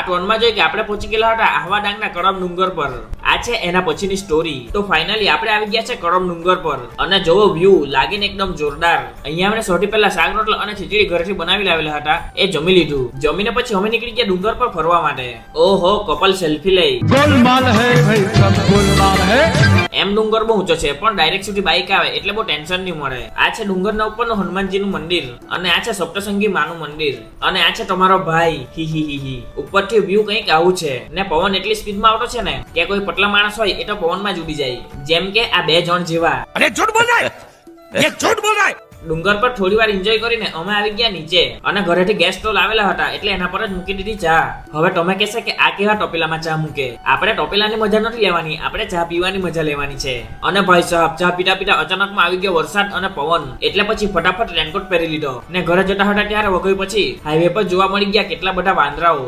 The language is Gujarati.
પાર્ટ 1 માં જોઈ કે આપણે પહોંચી ગયેલા હતા આહવા ડાંગના કડમ ડુંગર પર. આ છે એના પછીની સ્ટોરી. તો ફાઇનલી આપણે આવી ગયા છે કડમ ડુંગર પર અને જોવો વ્યૂ લાગીને એકદમ જોરદાર. અહીંયા આપણે સૌથી પહેલા શાક રોટલા અને ખીચડી ઘરેથી બનાવી લાવેલા હતા, એ જમી લીધું. જમીને પછી અમે નીકળી ગયા ડુંગર પર ફરવા માટે. ઓહો, કપલ સેલ્ફી લઈ. गोलमाल है भाई, सब गोलमाल है. એમ ડુંગર બહુ ઊંચો છે પણ ડાયરેક્ટ સુધી બાઇક આવે એટલે બહુ ટેન્શન નહીં મળે. આ છે ડુંગરના ઉપરનું હનુમાનજીનું મંદિર અને આ છે સપ્તશૃંગી માનું મંદિર અને આ છે તમારો ભાઈ. હી હી હી હી. ઉપરથી વ્યૂ કંઈક આવું છે ને પવન એટલી સ્પીડમાં આવતો છે ને કે કોઈ પતલા માણસ હોય એ તો પવનમાં જ ઉડી જાય, જેમ કે આ 2 જણ જેવા. अरे झूठ बोल रहा है, ये झूठ बोल रहा है. ડુંગર પર થોડી વાર એન્જોય કરીને અમે આવી ગયા નીચે અને ઘરેથી ગેસ સ્ટોવ લાવેલા હતા એટલે એના પર જ મૂકી દીધી ચા. હવે તમે કહેશે કે આ કેવા ટોપીલામાં ચા મૂકે? આપણે ટોપીલાની મજા નથી લેવાની, આપણે ચા પીવાની મજા લેવાની છે. અને ભાઈ સાહેબ, ચા પીતા પીતા અચાનકમાં આવી ગયો વરસાદ અને પવન એટલે પછી ફટાફટ રેનકોટ પહેરી લીધો ને ઘરે જતા હતા ત્યારે વગોઈ પછી હાઈવે પર જોવા મળી ગયા કેટલા બધા વાંદરાઓ.